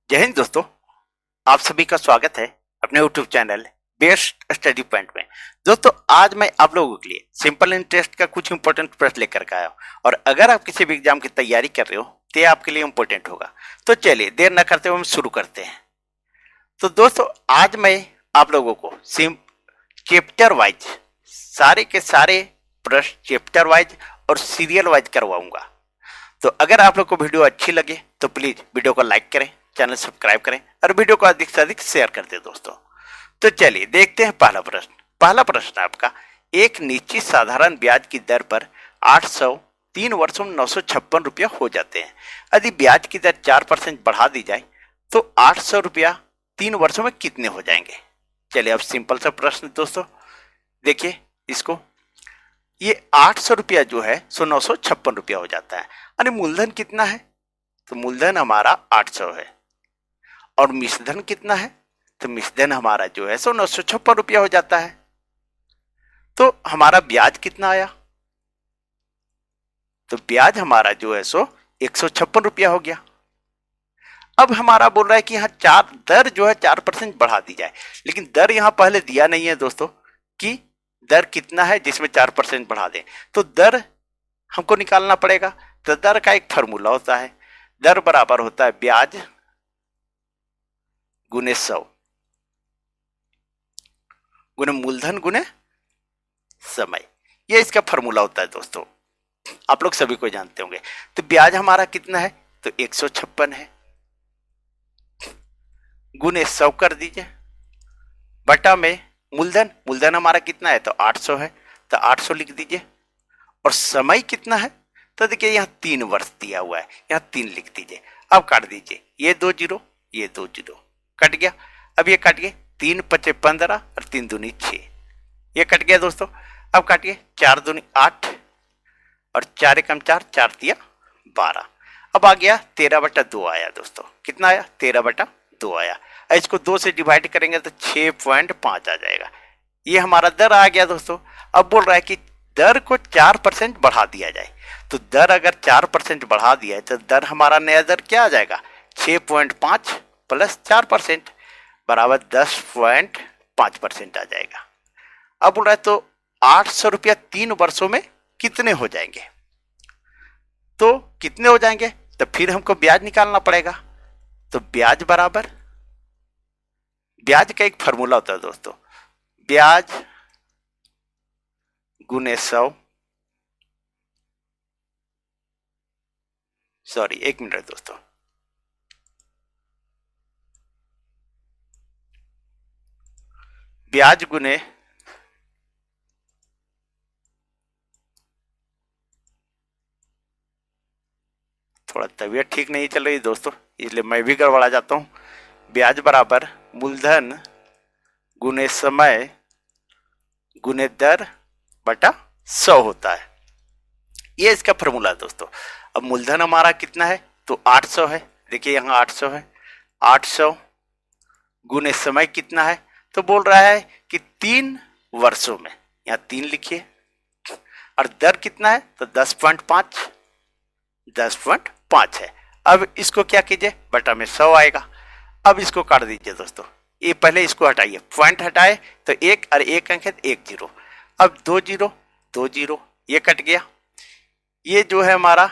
जय हिंद दोस्तों। आप सभी का स्वागत है अपने YouTube channel best study point में। दोस्तों, आज मैं आप लोगों के लिए सिंपल इंटरेस्ट का कुछ इंपॉर्टेंट प्रश्न लेकर के आया हूँ और अगर आप किसी भी एग्जाम की तैयारी कर रहे हो तो ये आपके लिए इंपॉर्टेंट होगा। तो चलिए देर न करते हुए हम शुरू करते हैं। तो दोस्तों, आज मैं आप लोगों को चैप्टर वाइज सारे के सारे प्रश्न चैप्टर वाइज और सीरियल वाइज करवाऊंगा। तो अगर आप लोग को वीडियो अच्छी लगे तो प्लीज वीडियो को लाइक करें, चैनल सब्सक्राइब करें और वीडियो को अधिक से अधिक शेयर कर दें दोस्तों। तो चलिए देखते हैं पहला प्रश्न। पहला प्रश्न आपका, एक निश्चित साधारण ब्याज की दर पर 800 3 वर्षों में 956 रुपया हो जाते हैं। यदि ब्याज की दर 4% बढ़ा दी जाए तो 800 रुपया 3 वर्षों में कितने हो जाएंगे। चलिए अब सिंपल सा प्रश्न दोस्तों, देखिए इसको। ये 800 रुपया जो है सो 956 रुपया हो जाता है। यानी मूलधन कितना है, तो मूलधन हमारा 800 है और मिश्रधन कितना है, तो मिश्रधन हमारा जो है सो 956 रुपया हो जाता है। तो हमारा ब्याज कितना आया, तो ब्याज हमारा जो है सो 156 रुपया हो गया। अब हमारा बोल रहा है कि यहाँ दर जो है 4% बढ़ा दी जाए, लेकिन दर यहाँ पहले दिया नहीं है दोस्तों कि दर कितना है जिसमें 4% बढ़ा दें। तो दर हमको निकालना पड़ेगा। तो दर का एक फॉर्मूला होता है, दर बराबर होता है ब्याज गुने 100 गुने मूलधन गुने समय। ये इसका फॉर्मूला होता है दोस्तों, आप लोग सभी को जानते होंगे। तो ब्याज हमारा कितना है, तो 156 है, गुने 100 कर दीजिए, बटा में मूलधन हमारा कितना है, तो 800 है, तो 800 लिख दीजिए। और समय कितना है, तो देखिए यहाँ 3 वर्ष दिया हुआ है, यहाँ 3 लिख दीजिए। अब काट दीजिए, ये 2 जीरो ये 2 जीरो कट गया। अब ये काटिए, 3 पचे 15 और 3 दूनी 6, ये कट गया दोस्तों। अब काटिए, 4 दूनी 8 और 4 एकम 4, 4 दिया 12। अब आ गया 13/2 आया दोस्तों। कितना आया, 13/2 आया। इसको 2 से डिवाइड करेंगे तो 6.5 आ जाएगा। ये हमारा दर आ गया दोस्तों। अब बोल रहा है कि दर को 4% बढ़ा दिया जाए। तो दर अगर 4% बढ़ा दिया है तो दर हमारा नया दर क्या आ जाएगा, 6.5 प्लस 4% बराबर 10.5% आ जाएगा। अब बोल रहा है तो 800 रुपया 3 वर्षों में कितने हो जाएंगे। तो कितने हो जाएंगे, तो फिर हमको ब्याज निकालना पड़ेगा। तो ब्याज बराबर, ब्याज का एक फॉर्मूला होता है दोस्तों, ब्याज गुने 100, सॉरी 1 मिनट दोस्तों, ब्याज गुने थोड़ा तबीयत ठीक नहीं चल रही दोस्तों, इसलिए मैं भी गड़बड़ा जाता हूँ। ब्याज बराबर मूलधन गुने समय गुने दर बटा 100 होता है। ये इसका फॉर्मूला है दोस्तों। अब मूलधन हमारा कितना है, तो 800 है, देखिए यहाँ 800 है, 800 गुने समय कितना है, तो बोल रहा है कि 3 वर्षों में, यहाँ 3 लिखिए, और दर कितना है, तो 10.5 है। अब इसको क्या कीजिए, बटा में 100 आएगा। अब इसको काट दीजिए दोस्तों, ये पहले इसको हटाइए, पॉइंट हटाए तो 1 और 1 अंक है 1 जीरो। अब 2 जीरो 2 जीरो, ये कट गया। ये जो है हमारा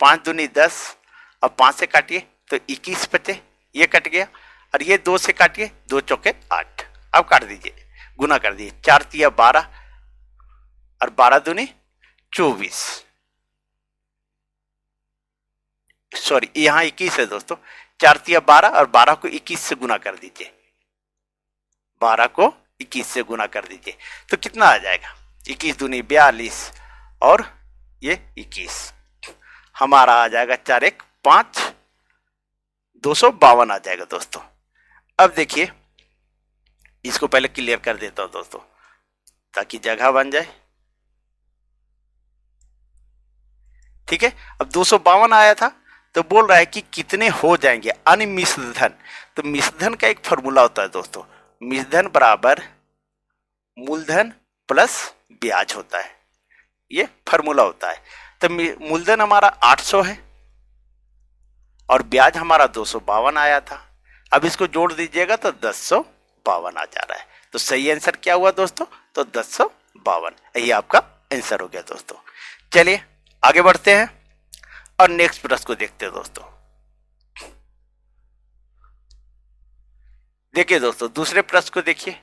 5 दूनी 10 और 5 से काटिए तो 21 बचे, ये कट गया। और ये 2 से काटिए, 2 चौके 8। अब काट दीजिए, गुना कर दीजिए, 4 तिया 12 और 12 दूनी 24, सॉरी यहाँ 21 है दोस्तों। 4 तिया 12 और 12 को 21 से गुना कर दीजिए, 12 को 21 से गुना कर दीजिए तो कितना आ जाएगा, 21 दूनी 42 और ये 21, हमारा आ जाएगा 4 1 5, 252 आ जाएगा दोस्तों। अब देखिए इसको पहले क्लियर कर देता हूं दोस्तों ताकि जगह बन जाए। ठीक है, अब 252 आया था तो बोल रहा है कि कितने हो जाएंगे अनिमिश्रधन। तो मिश्रधन का एक फॉर्मूला होता है दोस्तों, मिश्रधन बराबर मूलधन प्लस ब्याज होता है, ये फॉर्मूला होता है। तो मूलधन हमारा 800 है और ब्याज हमारा 252 आया था। अब इसको जोड़ दीजिएगा तो 1052 आ जा रहा है। तो सही आंसर क्या हुआ दोस्तों? तो 1052, ये आपका आंसर हो गया दोस्तों। चलिए आगे बढ़ते हैं और नेक्स्ट प्रश्न को देखते हैं दोस्तों। देखिए दोस्तों, दूसरे प्रश्न को देखिए।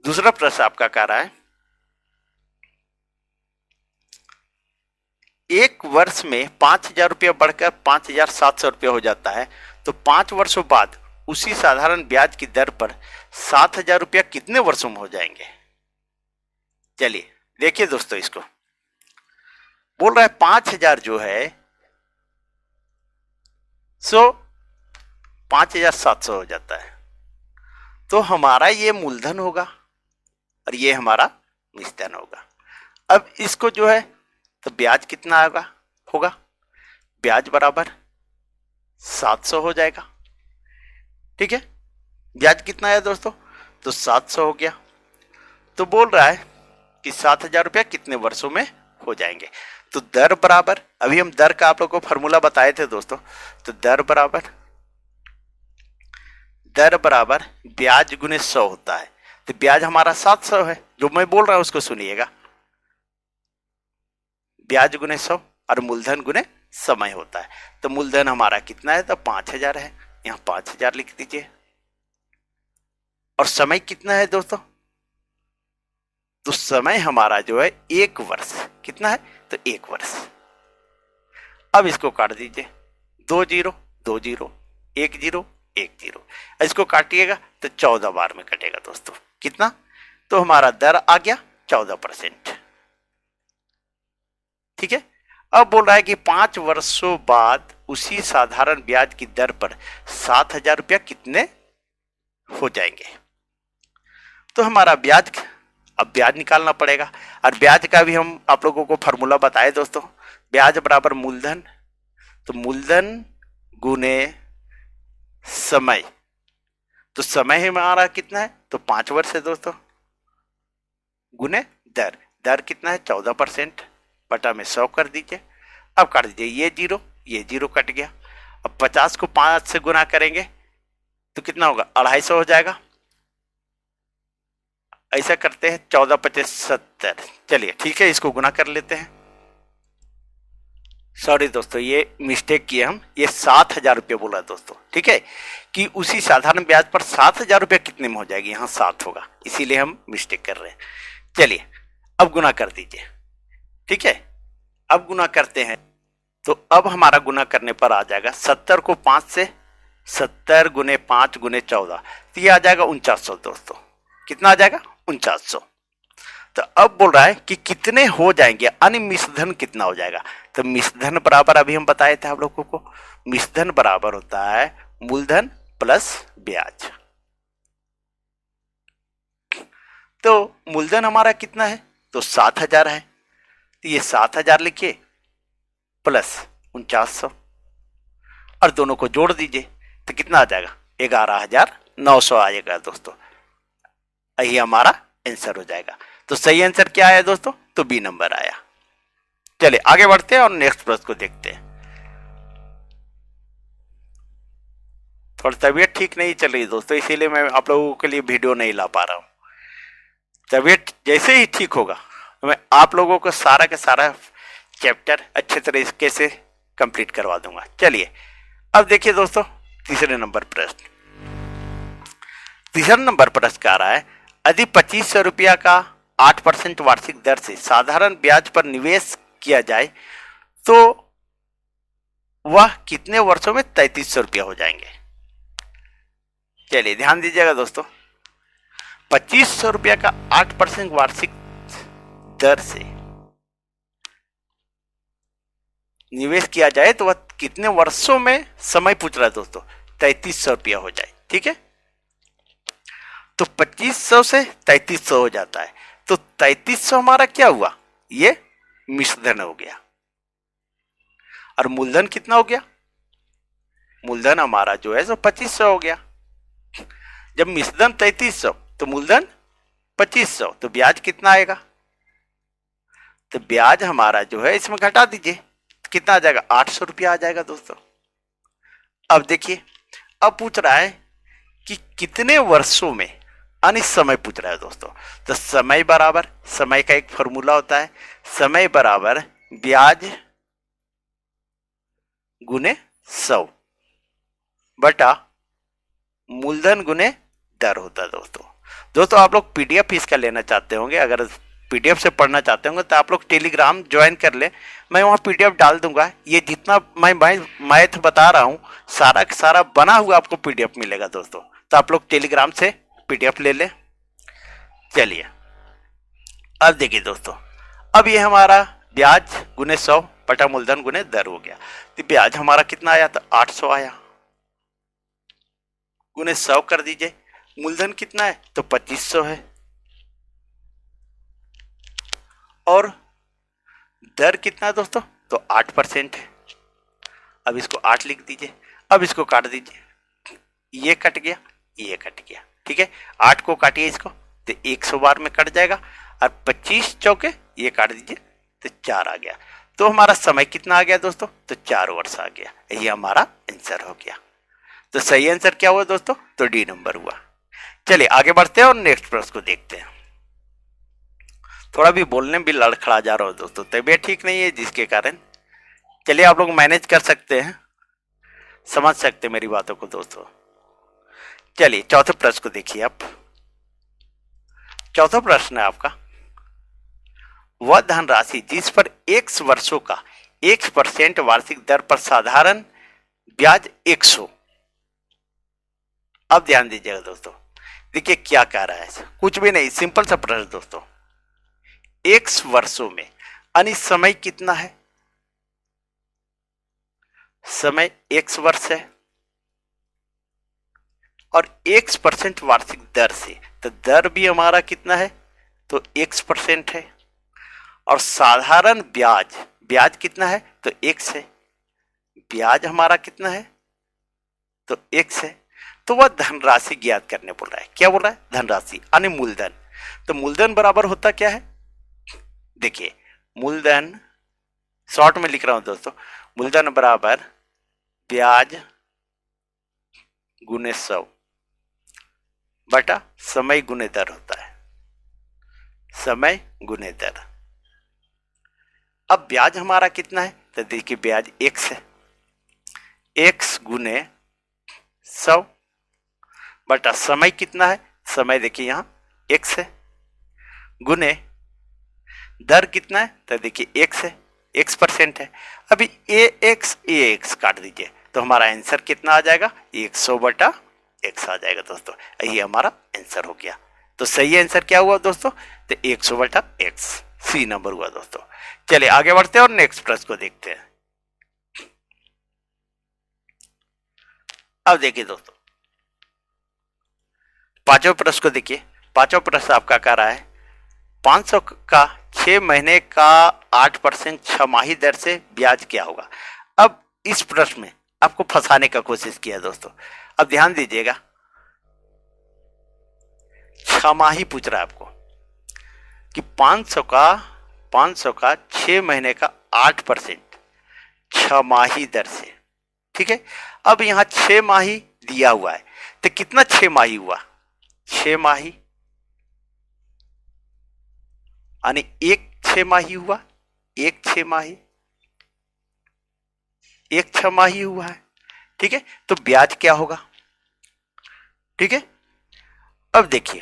दूसरा प्रश्न आपका कह रहा है, एक वर्ष में 5,000 रुपया बढ़कर 5,700 रुपया हो जाता है, तो 5 वर्षों बाद उसी साधारण ब्याज की दर पर 7,000 रुपया कितने वर्षों में हो जाएंगे? चलिए देखिए दोस्तों, इसको बोल रहा है 5,000 जो है सो 5,700 हो जाता है, तो हमारा ये मूलधन होगा और ये हमारा निश्धन होगा। अब इसको जो है तो ब्याज कितना होगा? ब्याज बराबर 700 हो जाएगा। ठीक है, ब्याज कितना है दोस्तों? तो 700 हो गया। तो बोल रहा है कि 7,000 रुपया कितने वर्षों में हो जाएंगे? तो दर बराबर, अभी हम दर का आप लोगों को फॉर्मूला बताए थे दोस्तों, तो दर बराबर ब्याज गुने 100 होता है। तो ब्याज हमारा 700 है, जो मैं बोल रहा हूं उसको सुनिएगा। ब्याज गुने 100 और मूलधन गुने समय होता है। तो मूलधन हमारा कितना है? तो 5,000 है, यहां 5,000 लिख दीजिए। और समय कितना है दोस्तों? तो समय हमारा जो है 1 वर्ष। कितना है? तो 1 वर्ष। अब इसको काट दीजिए, 2 0 2 0 1 0 1 0। इसको काटिएगा तो 14 बार में कटेगा दोस्तों। कितना? तो हमारा दर आ गया 14%। ठीक है, अब बोल रहा है कि 5 वर्षों बाद उसी साधारण ब्याज की दर पर 7,000 रुपया कितने हो जाएंगे? तो हमारा ब्याज, अब ब्याज निकालना पड़ेगा। और ब्याज का भी हम आप लोगों को फॉर्मूला बताए दोस्तों, ब्याज बराबर मूलधन, तो मूलधन गुने समय। तो समय हमारा कितना है? तो 5 वर्ष है दोस्तों, गुने दर। दर कितना है? 14%, बटा में 100 कर दीजिए। अब काट दीजिए, ये जीरो कट गया। अब 50 को 5 से गुना करेंगे तो कितना होगा? 250 हो जाएगा। ऐसा करते हैं, 14 25 70। चलिए ठीक है, इसको गुना कर लेते हैं। सॉरी दोस्तों, ये मिस्टेक किए हम, ये 7,000 रुपये बोला दोस्तों। ठीक है, कि उसी साधारण ब्याज पर 7,000 रुपये कितने में हो जाएगी? यहाँ 7 होगा, इसीलिए हम मिस्टेक कर रहे हैं। चलिए अब गुना कर दीजिए। ठीक है, अब गुना करते हैं तो अब हमारा गुना करने पर आ जाएगा 70 को 5 से, 70 गुने 5 गुने 14, तो ये आ जाएगा 4900 दोस्तों। कितना आ जाएगा? 4900। तो अब बोल रहा है कि कितने हो जाएंगे, यानी मिश्रधन कितना हो जाएगा? तो मिश्रधन बराबर, अभी हम बताए थे आप लोगों को, मिश्रधन बराबर होता है मूलधन प्लस ब्याज। तो मूलधन हमारा कितना है? तो 7,000 है, तो ये 7,000 लिखिए प्लस 4900 और दोनों को जोड़ दीजिए तो कितना आ जाएगा? 11,900 आ जाएगा दोस्तों। यही हमारा आंसर हो जाएगा। तो सही आंसर क्या आया दोस्तों? तो बी नंबर आया। चलिए आगे बढ़ते हैं और नेक्स्ट प्रश्न को देखते हैं। थोड़ी तबीयत ठीक नहीं चल रही दोस्तों, इसीलिए मैं आप लोगों के लिए वीडियो नहीं ला पा रहा हूं। तबीयत जैसे ही ठीक होगा तो मैं आप लोगों को सारा का सारा चैप्टर अच्छे तरीके से कंप्लीट करवा दूंगा। चलिए अब देखिए दोस्तों, तीसरे नंबर प्रश्न का आ रहा है, यदि 2,500 रुपया का 8% वार्षिक दर से साधारण ब्याज पर निवेश किया जाए तो वह कितने वर्षों में 3,300 रुपया हो जाएंगे? चलिए ध्यान दीजिएगा दोस्तों, 2,500 रुपया का 8% वार्षिक दर से निवेश किया जाए तो वह कितने वर्षों में, समय पूछ रहा है दोस्तों, 3,300 रुपया हो जाए। ठीक है, तो 2,500 से 3,300 हो जाता है, तो 3,300 हमारा क्या हुआ? ये मिश्रधन हो गया। और मूलधन कितना हो गया? मूलधन हमारा जो है सो 2,500 हो गया। जब मिश्रधन 3,300 तो मूलधन 2,500, तो ब्याज कितना आएगा? तो ब्याज हमारा जो है इसमें घटा दीजिए कितना आ जाएगा, 800 रुपया आ जाएगा दोस्तों। अब देखिए, अब पूछ रहा है कि कितने वर्षों में, यानी समय पूछ रहा है दोस्तों। तो समय बराबर, समय का एक फॉर्मूला होता है, समय बराबर ब्याज गुने 100 बटा मूलधन गुने दर होता है दोस्तों। दोस्तों आप लोग पीडीएफ इसका लेना चाहते होंगे, अगर पीडीएफ से पढ़ना चाहते होंगे तो आप लोग टेलीग्राम ज्वाइन कर ले, मैं वहाँ पीडीएफ डाल दूंगा। ये जितना मैं मैथ बता रहा हूँ सारा का सारा बना हुआ आपको पीडीएफ मिलेगा दोस्तों, तो आप लोग टेलीग्राम से पीडीएफ ले ले। चलिए अब देखिए दोस्तों, अब ये हमारा ब्याज गुने 100 बटा मूलधन गुने दर हो गया। तो ब्याज हमारा कितना आया, तो 800 आया, गुने 100 कर दीजिए। मूलधन कितना है, तो 2500 है, और दर कितना है दोस्तों, तो 8% है। अब इसको 8 लिख दीजिए, अब इसको काट दीजिए, ये कट गया, ये कट गया, ठीक है। 8 को काटिए इसको, तो 100 बार में कट जाएगा, और 25 चौके ये काट दीजिए, तो 4 आ गया। तो हमारा समय कितना आ गया दोस्तों, तो 4 वर्ष आ गया। ये हमारा आंसर हो गया। तो सही आंसर क्या हुआ दोस्तों, तो डी नंबर हुआ। चलिए आगे बढ़ते हैं और नेक्स्ट प्रश्न को देखते हैं। थोड़ा भी बोलने में भी लड़खड़ा जा रहा हो दोस्तों, तबीयत ठीक नहीं है जिसके कारण। चलिए आप लोग मैनेज कर सकते हैं, समझ सकते हैं मेरी बातों को दोस्तों। चलिए चौथे प्रश्न को देखिए आप। चौथा प्रश्न है आपका, वह धनराशि जिस पर x वर्षों का 1% वार्षिक दर पर साधारण ब्याज 100। अब ध्यान दीजिएगा दोस्तों, देखिए क्या कह रहा है, कुछ भी नहीं, सिंपल सा प्रश्न दोस्तों। x वर्षों में यानी समय कितना है, समय x वर्ष है, और 1% वार्षिक दर से, तो दर भी हमारा कितना है, तो 1% है, और साधारण ब्याज, ब्याज कितना है, तो x है, ब्याज हमारा कितना है, तो x है। तो वह धनराशि ज्ञात करने बोल रहा है। क्या बोल रहा है, धनराशि यानी मूलधन। तो मूलधन बराबर होता क्या है, देखिए मूलधन शॉर्ट में लिख रहा हूं दोस्तों, मूलधन बराबर ब्याज गुने 100 बटा समय गुने दर होता है, समय गुने दर। अब ब्याज हमारा कितना है, तो देखिए ब्याज x है, x गुने 100 बटा समय कितना है, समय देखिए यहां x है, गुने दर कितना है, तो देखिए x है, x% है। अभी x काट दीजिए, तो हमारा आंसर कितना आ जाएगा, 100 बटा x आ जाएगा दोस्तों। ये हमारा आंसर हो गया। तो सही आंसर क्या हुआ दोस्तों, तो 100 बटा x, सी नंबर हुआ दोस्तों। चलिए आगे बढ़ते हैं और नेक्स्ट प्रश्न को देखते हैं। अब देखिए दोस्तों, पांचवा प्रश्न को देखिए। पांचवा प्रश्न आपका कह रहा है 500 का 6 महीने का 8% छमाही दर से ब्याज क्या होगा। अब इस प्रश्न में आपको फंसाने का कोशिश किया दोस्तों। अब ध्यान दीजिएगा, छमाही पूछ रहा है आपको कि 500 का 6 महीने का 8% छमाही दर से, ठीक है। अब यहां 6 माही दिया हुआ है, तो कितना 6 माही हुआ, 6 माही यानी एक 6 माही हुआ, एक 6 माही, एक 6 माही हुआ है, ठीक है। तो ब्याज क्या होगा, ठीक है। अब देखिए,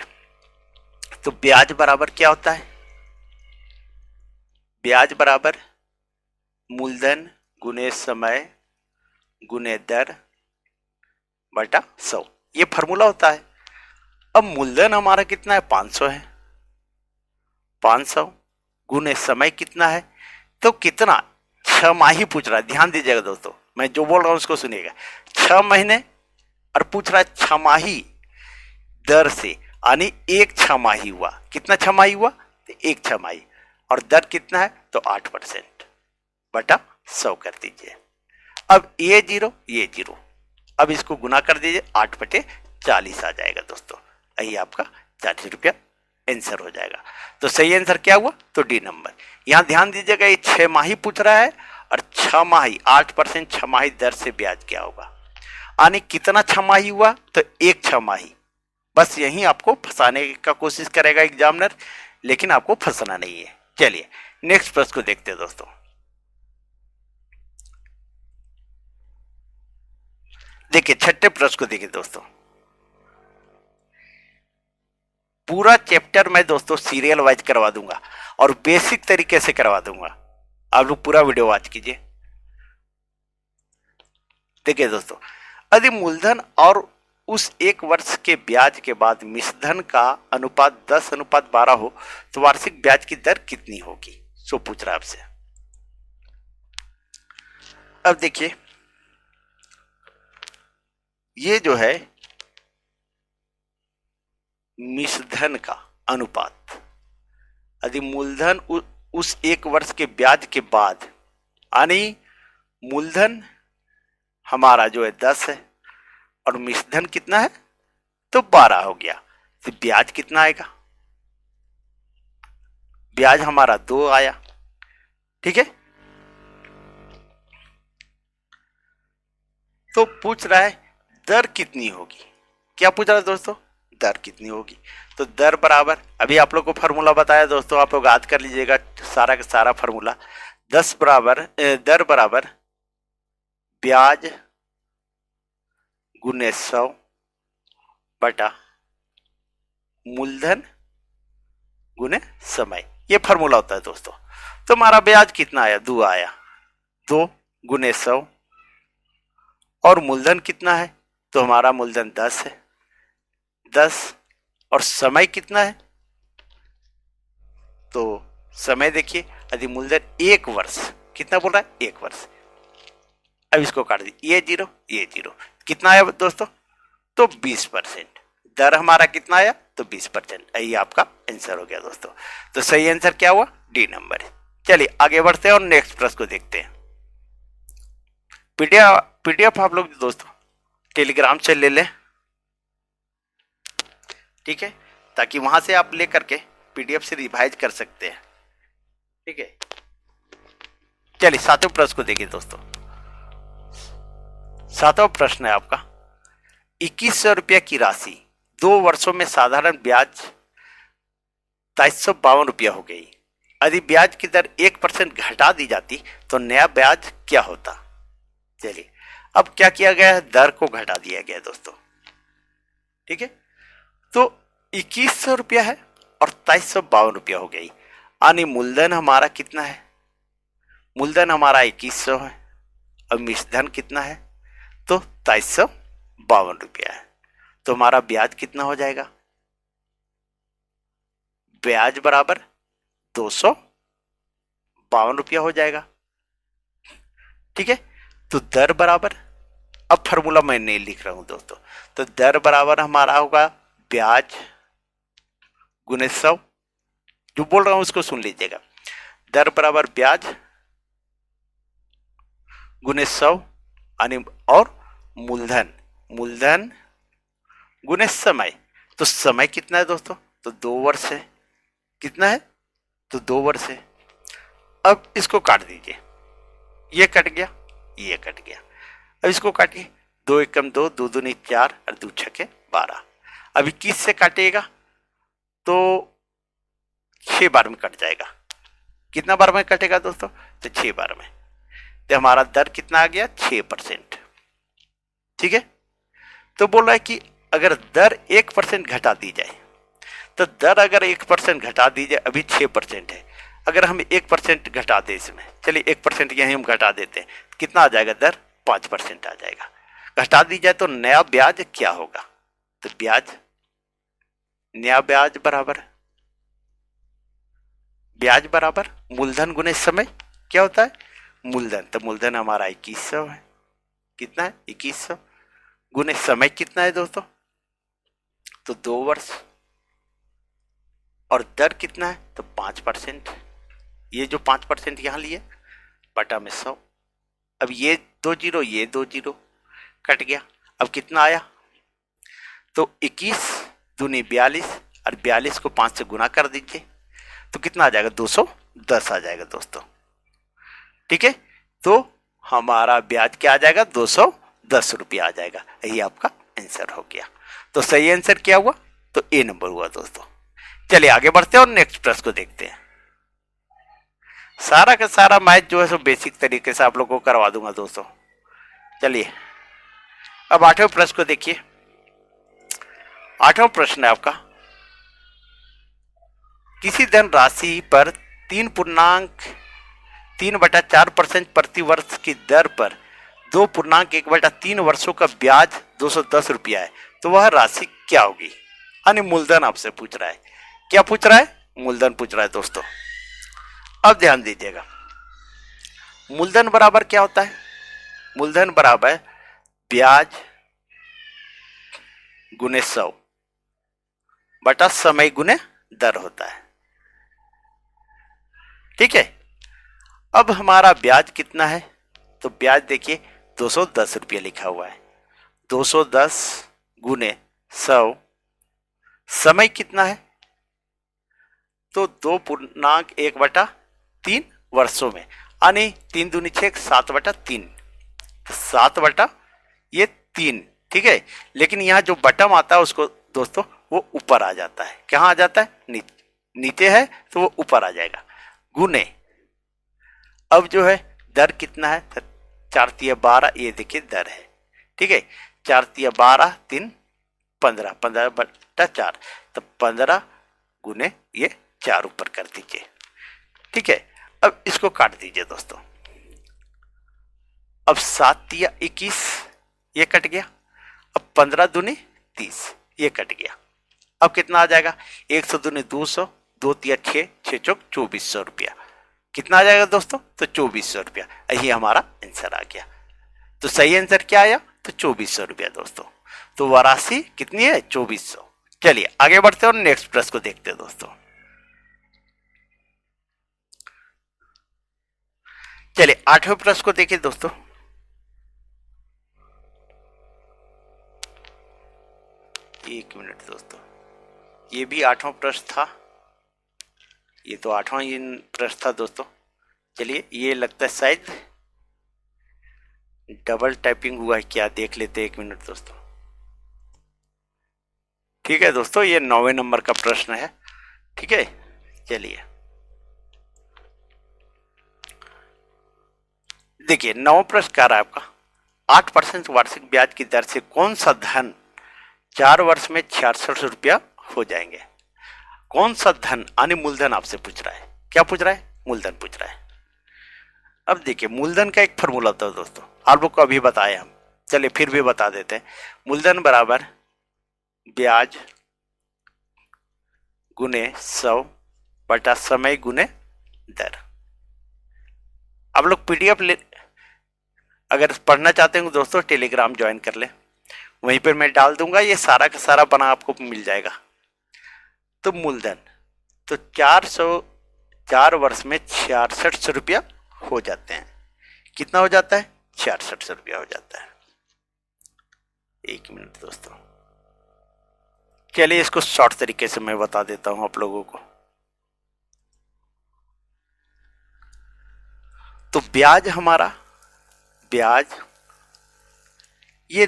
तो ब्याज बराबर क्या होता है, ब्याज बराबर मूलधन गुने समय गुने दर बटा 100, ये फॉर्मूला होता है। अब मूलधन हमारा कितना है, 500 है, 500 गुने समय कितना है, तो कितना, 6 माही पूछ रहा है। ध्यान दीजिएगा दोस्तों, मैं जो बोल रहा हूं उसको सुनिएगा। 6 महीने और पूछ रहा है छमाही दर से, यानी एक छमाही हुआ, कितना छमाही हुआ, तो एक छमाही, और दर कितना है, तो 8% बटा 100 कर दीजिए। अब ये जीरो, ये जीरो, अब इसको गुना कर दीजिए, 8/40 आ जाएगा दोस्तों। यही आपका 40 रुपया आंसर हो जाएगा। तो सही आंसर क्या हुआ, तो डी नंबर। यहां ध्यान दीजिएगा, ये 6 माही पूछ रहा है और छमाही 8% छमाही दर से ब्याज क्या होगा। यानी कितना छमाही हुआ, तो एक छमाही। बस यही आपको फंसाने का कोशिश करेगा एग्जामिनर, लेकिन आपको फंसना नहीं है। चलिए नेक्स्ट प्रश्न को देखते हैं दोस्तों। देखिए छठे प्रश्न को देखिए दोस्तों। पूरा चैप्टर मैं दोस्तों सीरियल वाइज करवा दूंगा और बेसिक तरीके से करवा दूंगा। आप लोग पूरा वीडियो वॉच कीजिए। देखिए दोस्तों, यदि मूलधन और उस एक वर्ष के ब्याज के बाद मिश्रधन का अनुपात 10:12 हो तो वार्षिक ब्याज की दर कितनी होगी। सो पूछ रहा है आपसे। अब देखिए ये जो है मिश्रधन का अनुपात, यदि मूलधन उस एक वर्ष के ब्याज के बाद, यानी मूलधन हमारा जो है 10 है और मिश्रधन कितना है, तो 12 हो गया, तो ब्याज कितना आएगा। ब्याज हमारा 2 आया। ठीक है, तो पूछ रहा है दर कितनी होगी। क्या पूछ रहा है दोस्तों, दर कितनी होगी। तो दर बराबर, अभी आप लोग को फार्मूला बताया दोस्तों, आप लोग याद कर लीजिएगा सारा का सारा फार्मूला। 10 बराबर दर बराबर ब्याज गुने 100 बटा मूलधन गुने समय, ये फार्मूला होता है दोस्तों। तो हमारा ब्याज कितना आया, 2 आया, 2 गुने 100 और मूलधन कितना है, तो हमारा मूलधन 10 है, 10 और समय कितना है, तो समय देखिए यदि मूलधन 1 वर्ष, कितना बोल रहा है 1 वर्ष। अब इसको काट दीजिए, ये जीरो ये जीरो, कितना आया दोस्तों, तो 20%। दर हमारा कितना आया, तो 20%। ये आपका आंसर हो गया दोस्तों। तो सही आंसर क्या हुआ, डी नंबर। चलिए आगे बढ़ते हैं और नेक्स्ट प्रश्न को देखते हैं। पीडीएफ आप लोग दोस्तों टेलीग्राम से ले लें, ठीक है, ताकि वहां से आप लेकर के पीडीएफ से रिवाइज कर सकते हैं। ठीक है, चलिए सातवें प्रश्न को देखिए दोस्तों। सातवां प्रश्न है आपका, 2100 रुपया की राशि 2 वर्षों में साधारण ब्याज 2352 रुपया हो गई। यदि ब्याज की दर 1% घटा दी जाती तो नया ब्याज क्या होता। चलिए अब क्या किया गया है, दर को घटा दिया गया दोस्तों। ठीक है, तो 2100 रुपया है और 2352 रुपया हो गई, यानी मूलधन हमारा कितना है, मूलधन हमारा 2100 है और मिश्रधन कितना है, तो 2352 रुपया है। तो हमारा ब्याज कितना हो जाएगा, ब्याज बराबर 252 रुपया हो जाएगा। ठीक है, तो दर बराबर, अब फॉर्मूला मैं नहीं लिख रहा हूं दोस्तों, तो दर बराबर हमारा होगा ब्याज गुने 100। जो बोल रहा हूं उसको सुन लीजिएगा, दर बराबर ब्याज गुने 100 यानी और मूलधन, मूलधन गुने समय। तो समय कितना है दोस्तों, तो 2 वर्ष है, कितना है, तो 2 वर्ष है। अब इसको काट दीजिए, ये कट गया ये कट गया, अब इसको काटिए, 2 एकम 2, 2 दूनी 4 और 2 छके 12। अभी किस से काटिएगा, तो 6 बार में कट जाएगा। कितना बार में कटेगा दोस्तों, तो 6 बार में। तो हमारा दर कितना आ गया, 6%। ठीक है, तो बोल रहा है कि अगर दर 1% घटा दी जाए, तो दर अगर 1% घटा दी जाए, अभी 6% है, अगर हम 1% घटा दें इसमें, चलिए 1% यहीं हम घटा देते हैं, कितना आ जाएगा, दर 5% आ जाएगा। घटा दी जाए तो नया ब्याज क्या होगा, तो ब्याज, नया ब्याज बराबर, ब्याज बराबर मूलधन गुने समय, क्या होता है, मूलधन, तो मूलधन हमारा 2100 है, कितना है 2100, गुने समय कितना है दोस्तों, तो 2 वर्ष, और दर कितना है, तो 5%। ये जो 5% यहां लिए बटा में 100। अब ये 2 जीरो ये 2 जीरो कट गया, अब कितना आया, तो 21 दूनी 42 और 42 को 5 से गुना कर दीजिए, तो कितना आ जाएगा, 210 आ जाएगा दोस्तों। ठीक है, तो हमारा ब्याज क्या आ जाएगा, 210 रुपया आ जाएगा। यही आपका आंसर हो गया। तो सही आंसर क्या हुआ, तो ए नंबर हुआ दोस्तों। चलिए आगे बढ़ते हैं और नेक्स्ट प्रश्न को देखते हैं। सारा का सारा मैथ जो है सो बेसिक तरीके से आप लोगों को करवा दूंगा दोस्तों। चलिए अब 8वें प्रश्न को देखिए। 8वां प्रश्न है आपका, किसी धन राशि पर 3.4% प्रति वर्ष की दर पर 2.1/3 वर्षों का ब्याज 210 रुपया है, तो वह राशि क्या होगी। यानी मूलधन आपसे पूछ रहा है। क्या पूछ रहा है, मूलधन पूछ रहा है दोस्तों। अब ध्यान दीजिएगा, मूलधन बराबर क्या होता है, मूलधन बराबर ब्याज गुने 100 बटा समय गुने दर होता है। ठीक है। अब हमारा ब्याज कितना है, तो ब्याज देखिए 210 रुपये लिखा हुआ है। 210 गुने 100, समय कितना है, तो 2.1/3 वर्षों में, यानी 3 दूनी 6, 7/3, 7/3। ठीक है। लेकिन यहाँ जो बटम आता है उसको दोस्तों वो ऊपर आ जाता है। कहाँ आ जाता है, नीचे है तो वो ऊपर आ जाएगा। गुने, अब जो है दर कितना है, 4 तिया 12, ये देखिए दर है। ठीक है। 4 तिया 12, 3 15, 15/4, तो 15 गुने ये 4 ऊपर कर दीजिए। ठीक है। अब इसको काट दीजिए दोस्तों। अब 7 तिया 21, ये कट गया। अब 15 दूनी 30, ये कट गया। अब कितना आ जाएगा, 100 दूनी 200, 2 तिया 6, 6 चौक 2400 रुपया। कितना आ जाएगा दोस्तों, तो 2400 रुपया। यही हमारा आंसर आ गया। तो सही आंसर क्या आया, तो 2400 रुपया दोस्तों। तो वह राशि कितनी है, 2400। चलिए आगे बढ़ते हैं और नेक्स्ट प्रश्न को देखते हैं दोस्तों। चलिए 8वें प्रश्न को देखिए दोस्तों। एक मिनट दोस्तों, ये भी 8वां प्रश्न था, ये तो 8वां ही प्रश्न था दोस्तों। चलिए ये लगता है शायद डबल टाइपिंग हुआ है क्या, देख लेते हैं। 1 मिनट दोस्तों। ठीक है दोस्तों, ये 9वें नंबर का प्रश्न है। ठीक है। चलिए देखिए 9वां प्रश्न क्या रहा है आपका, 8% वार्षिक ब्याज की दर से कौन सा धन 4 वर्ष में 66 रुपया हो जाएंगे। कौन सा धन, यानी मूलधन आपसे पूछ रहा है। क्या पूछ रहा है, मूलधन पूछ रहा है। अब देखिए मूलधन का एक फॉर्मूला होता है दोस्तों, आप लोग को अभी बताया हम, चलिए फिर भी बता देते हैं। मूलधन बराबर ब्याज गुने 100 बटा समय गुने दर। आप लोग पीडीएफ अगर पढ़ना चाहते हैं दोस्तों, टेलीग्राम ज्वाइन कर ले, वहीं पर मैं डाल दूंगा, ये सारा का सारा बना आपको मिल जाएगा। तो मूलधन, तो 4 वर्ष में 66 रुपया हो जाते हैं। कितना हो जाता है, 66 रुपया हो जाता है। 1 मिनट दोस्तों, चलिए इसको शॉर्ट तरीके से मैं बता देता हूं आप लोगों को। तो ब्याज हमारा, ब्याज ये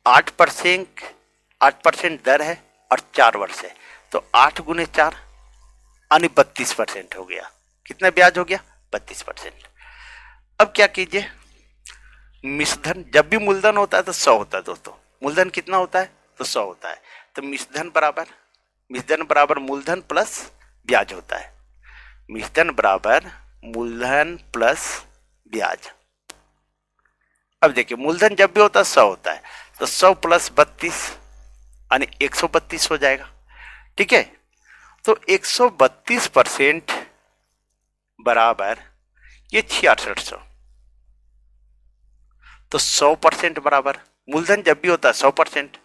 8% दर है और 4 वर्ष है, तो 8 गुने 4 यानी 32% हो गया। कितना ब्याज हो गया, 32%। अब क्या कीजिए, मिश्रधन, जब भी मूलधन होता है तो 100 होता है दोस्तों। मूलधन कितना होता है, तो 100 होता है। तो मिश्रधन बराबर मूलधन प्लस ब्याज होता है। मिश्रधन बराबर मूलधन प्लस ब्याज। अब देखिए मूलधन जब भी होता है 100 होता है, तो 100 प्लस 32 यानी 132 हो जाएगा। ठीक है। तो 132% बराबर ये 6600, तो 100% बराबर मूलधन जब भी होता है 100%।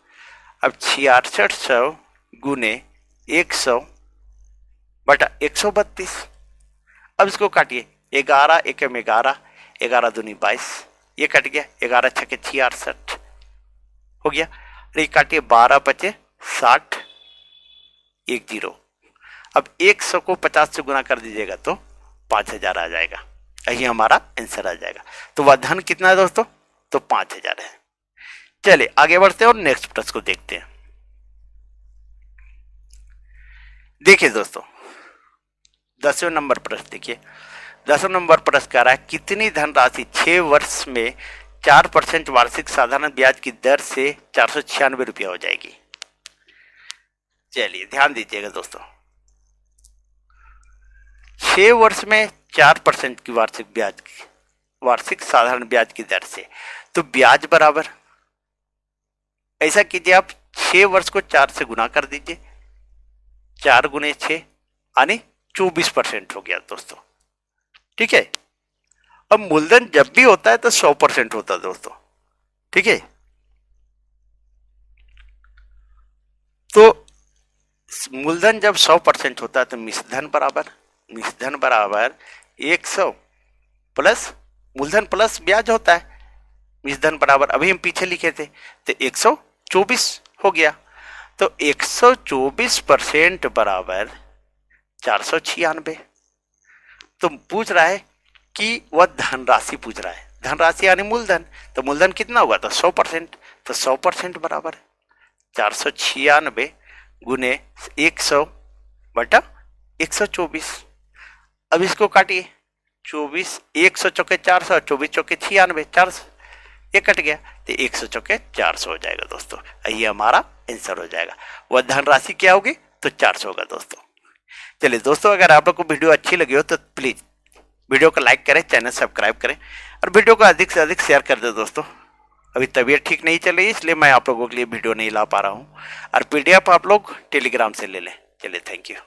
अब 6600 गुने 100 बटा 132। अब इसको काटिए, 11 एकम 11, 11 दूनी 22, ये कट गया, 11 छके 66 हो गया। ये काटिए, 12 बचे 60, 10। अब 100 को 50 से गुना कर दीजिएगा तो 5000 आ जाएगा। यही हमारा आंसर आ जाएगा। तो वह धन कितना है दोस्तों, तो 5000 है। चलिए आगे बढ़ते हैं और नेक्स्ट प्रश्न को देखते हैं। देखिए दोस्तों 10वें नंबर प्रश्न देखिए। 10वें नंबर प्रश्न कह रहा है कितनी धनराशि 6 वर्ष में 4% वार्षिक साधारण ब्याज की दर से 496 रुपया हो जाएगी। चलिए ध्यान दीजिएगा दोस्तों, 6 वर्ष में 4% की वार्षिक साधारण ब्याज की दर से, तो ब्याज बराबर, ऐसा कीजिए आप 6 वर्ष को 4 से गुना कर दीजिए, 4 गुने 6 यानी 24% हो गया दोस्तों। ठीक है, अब मूलधन जब भी होता है तो 100% होता है दोस्तों। ठीक है, तो मूलधन जब 100% होता है तो मिश्रधन बराबर 100 प्लस मूलधन प्लस ब्याज होता है। मिश्रधन बराबर अभी हम पीछे लिखे थे तो 124 हो गया। तो 124% बराबर 496। तो पूछ रहा है कि वह धनराशि पूछ रहा है, धनराशि यानी मूलधन, तो मूलधन कितना हुआ था 100%, तो 100% बराबर 496 गुने 100 बटा 124। अब इसको काटिए, 24 100 चौके 400, 24 चौके 96, 400 ये कट गया तो 100 चौके 400 हो जाएगा दोस्तों। ये हमारा आंसर हो जाएगा। वह धनराशि क्या होगी, तो 400 होगा दोस्तों। चलिए दोस्तों, अगर आप लोग को वीडियो अच्छी लगी हो तो प्लीज वीडियो को लाइक करें, चैनल सब्सक्राइब करें और वीडियो को अधिक से अधिक शेयर कर दें दोस्तों। अभी तबीयत ठीक नहीं चल रही इसलिए मैं आप लोगों के लिए वीडियो नहीं ला पा रहा हूँ, और PDF आप लोग टेलीग्राम से ले लें। चलिए थैंक यू।